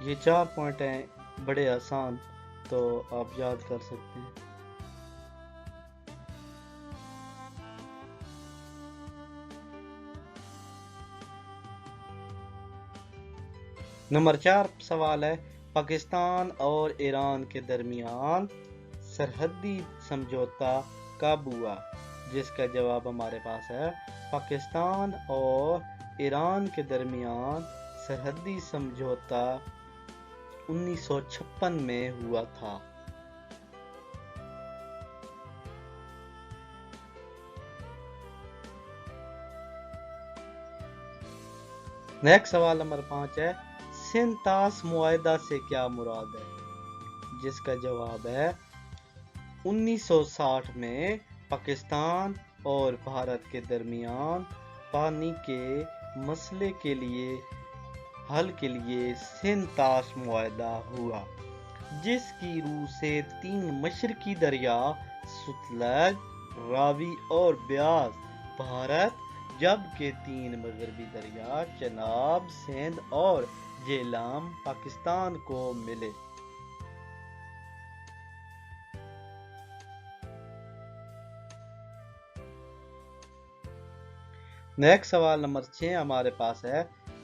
یہ 4 پوائنٹ ہیں بڑے آسان، تو آپ یاد کر سکتے ہیں۔ نمبر 4 سوال ہے، پاکستان اور ایران کے درمیان سرحدی سمجھوتا کب ہوا؟ جس کا جواب ہمارے پاس ہے پاکستان اور ایران کے درمیان سرحدی سمجھوتا 1956 میں ہوا تھا۔ نیکسٹ سوال نمبر 5 ہے، سندھ طاس معاہدہ سے کیا مراد ہے؟ جس کا جواب ہے 1960 میں پاکستان اور بھارت کے درمیان پانی کے مسئلے کے لیے حل کے لیے سندھ طاس معاہدہ ہوا، جس کی روح سے 3 مشرقی دریا ستلج، راوی اور بیاس بھارت، جبکہ 3 مغربی دریا چناب، سندھ اور جہلم پاکستان کو ملے۔ نیکسٹ سوال نمبر 6 ہمارے پاس ہے،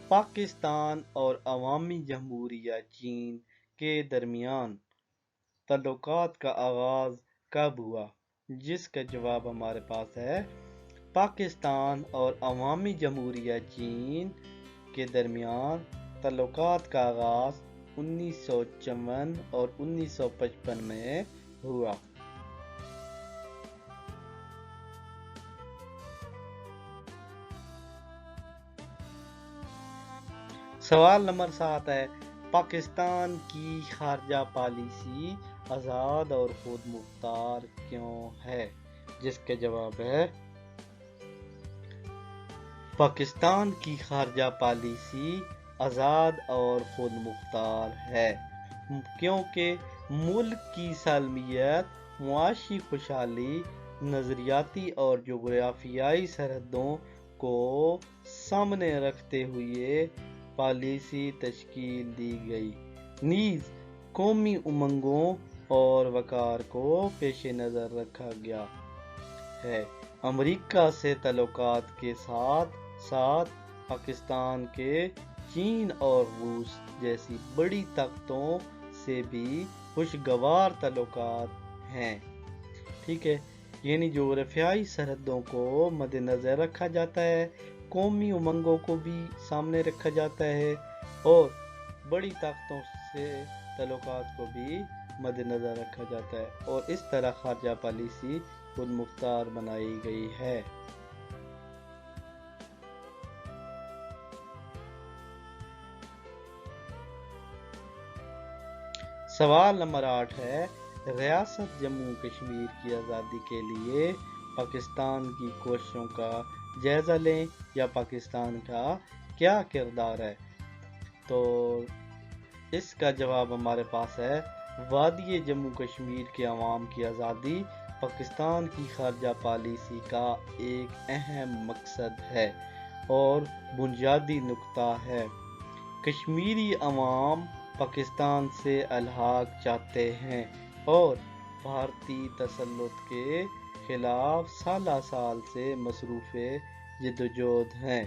پاکستان اور عوامی جمہوریہ چین کے درمیان تعلقات کا آغاز کب ہوا؟ جس کا جواب ہمارے پاس ہے پاکستان اور عوامی جمہوریہ چین کے درمیان تعلقات کا آغاز 1954 اور 1955 میں ہوا۔ سوال نمبر 7 ہے، پاکستان کی خارجہ پالیسی آزاد اور خود مختار کیوں ہے؟ جس کا جواب ہے پاکستان کی خارجہ پالیسی آزاد اور خود مختار ہے کیونکہ ملک کی سالمیت، معاشی خوشحالی، نظریاتی اور جغرافیائی سرحدوں کو سامنے رکھتے ہوئے پالیسی تشکیل دی گئی، نیز قومی امنگوں اور وقار کو پیش نظر رکھا گیا ہے۔ امریکہ سے تعلقات کے ساتھ ساتھ پاکستان کے چین اور روس جیسی بڑی طاقتوں سے بھی خوشگوار تعلقات ہیں۔ ٹھیک ہے، یعنی جغرافیائی سرحدوں کو مد نظر رکھا جاتا ہے، قومی امنگوں کو بھی سامنے رکھا جاتا ہے، اور بڑی طاقتوں سے تعلقات کو بھی مد نظر رکھا جاتا ہے، اور اس طرح خارجہ پالیسی خود مختار بنائی گئی ہے۔ سوال نمبر 8 ہے، ریاست جموں کشمیر کی آزادی کے لیے پاکستان کی کوششوں کا جائزہ لیں یا پاکستان کا کیا کردار ہے؟ تو اس کا جواب ہمارے پاس ہے وادی جموں کشمیر کے عوام کی آزادی پاکستان کی خارجہ پالیسی کا ایک اہم مقصد ہے اور بنیادی نقطہ ہے۔ کشمیری عوام پاکستان سے الحاق چاہتے ہیں اور بھارتی تسلط کے خلاف سالہ سال سے مصروف جدوجہد ہیں۔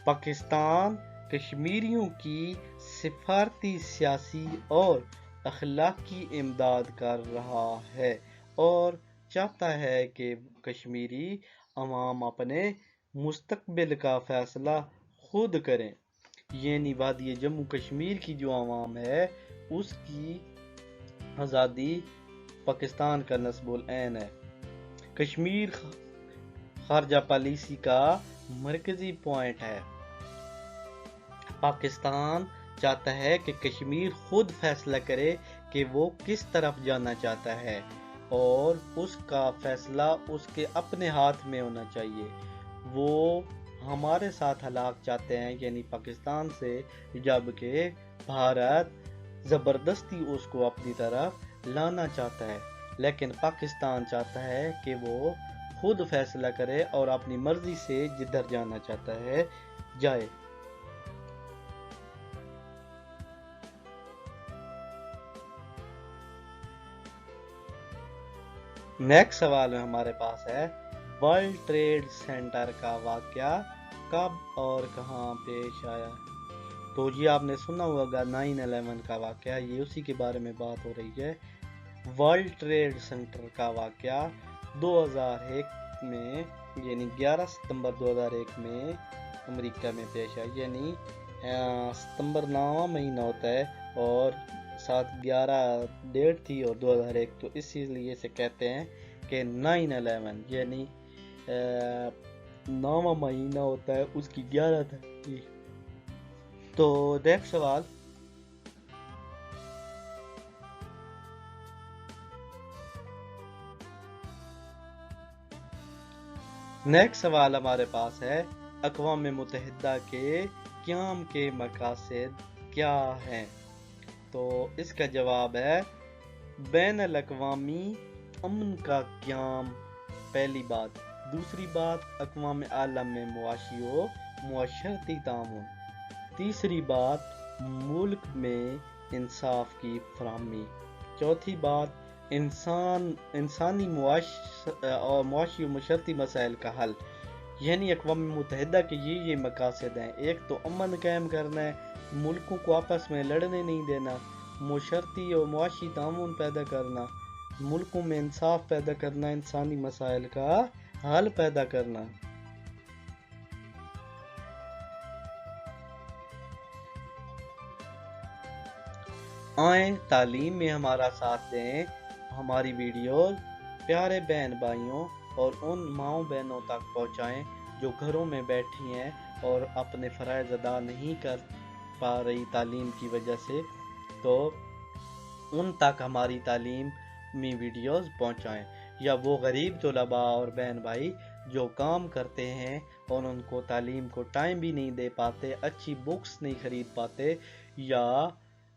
پاکستان کشمیریوں کی سفارتی، سیاسی اور اخلاقی امداد کر رہا ہے اور چاہتا ہے کہ کشمیری عوام اپنے مستقبل کا فیصلہ خود کریں، یعنی وادی جموں کشمیر کی جو عوام ہے اس کی آزادی پاکستان کا نصب العین ہے۔ کشمیر خارجہ پالیسی کا مرکزی پوائنٹ ہے۔ پاکستان چاہتا ہے کہ کشمیر خود فیصلہ کرے کہ وہ کس طرف جانا چاہتا ہے اور اس کا فیصلہ اس کے اپنے ہاتھ میں ہونا چاہیے۔ وہ ہمارے ساتھ ہلاک چاہتے ہیں، یعنی پاکستان سے، جبکہ بھارت زبردستی اس کو اپنی طرف لانا چاہتا ہے، لیکن پاکستان چاہتا ہے کہ وہ خود فیصلہ کرے اور اپنی مرضی سے جدھر جانا چاہتا ہے جائے۔ نیکسٹ سوال ہمارے پاس ہے ورلڈ ٹریڈ سینٹر کا واقعہ کب اور کہاں پیش آیا؟ تو یہ آپ نے سنا ہوگا 9/11 کا واقعہ، یہ اسی کے بارے میں بات ہو رہی ہے۔ ورلڈ ٹریڈ سینٹر کا واقعہ 2001 میں یعنی 11 ستمبر 2001 میں امریکہ میں پیش آیا، یعنی ستمبر 9واں مہینہ ہوتا ہے اور 7/11 ڈیٹ تھی اور 2001، تو اسی لیے سے کہتے ہیں کہ 9/11 یعنی 9واں مہینہ ہوتا ہے، اس کی 11 تھی۔ تو نیکسٹ سوال ہمارے پاس ہے اقوام متحدہ کے قیام کے مقاصد کیا ہیں؟ تو اس کا جواب ہے بین الاقوامی امن کا قیام، پہلی بات۔ دوسری بات اقوام عالم میں معاشی و معاشرتی تعاون۔ تیسری بات ملک میں انصاف کی فراہمی۔ چوتھی بات انسانی معاشی و معاشرتی مسائل کا حل۔ یعنی اقوام متحدہ کے یہ مقاصد ہیں، ایک تو امن قائم کرنا ہے، ملکوں کو آپس میں لڑنے نہیں دینا، معاشرتی اور معاشی تعاون پیدا کرنا، ملکوں میں انصاف پیدا کرنا، انسانی مسائل کا حل پیدا کرنا۔ آئیں تعلیم میں ہمارا ساتھ دیں، ہماری ویڈیوز پیارے بہن بھائیوں اور ان ماؤں بہنوں تک پہنچائیں جو گھروں میں بیٹھی ہیں اور اپنے فرائض ادا نہیں کر پا رہی تعلیم کی وجہ سے، تو ان تک ہماری تعلیمی ویڈیوز پہنچائیں۔ یا وہ غریب طلباء اور بہن بھائی جو کام کرتے ہیں اور ان کو تعلیم کو ٹائم بھی نہیں دے پاتے، اچھی بکس نہیں خرید پاتے، یا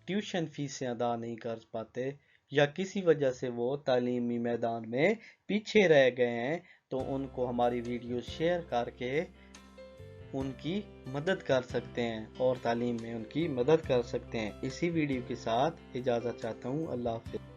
ٹیوشن فیسیں ادا نہیں کر پاتے، یا کسی وجہ سے وہ تعلیمی میدان میں پیچھے رہ گئے ہیں، تو ان کو ہماری ویڈیو شیئر کر کے ان کی مدد کر سکتے ہیں اور تعلیم میں ان کی مدد کر سکتے ہیں۔ اسی ویڈیو کے ساتھ اجازت چاہتا ہوں، اللہ حافظ۔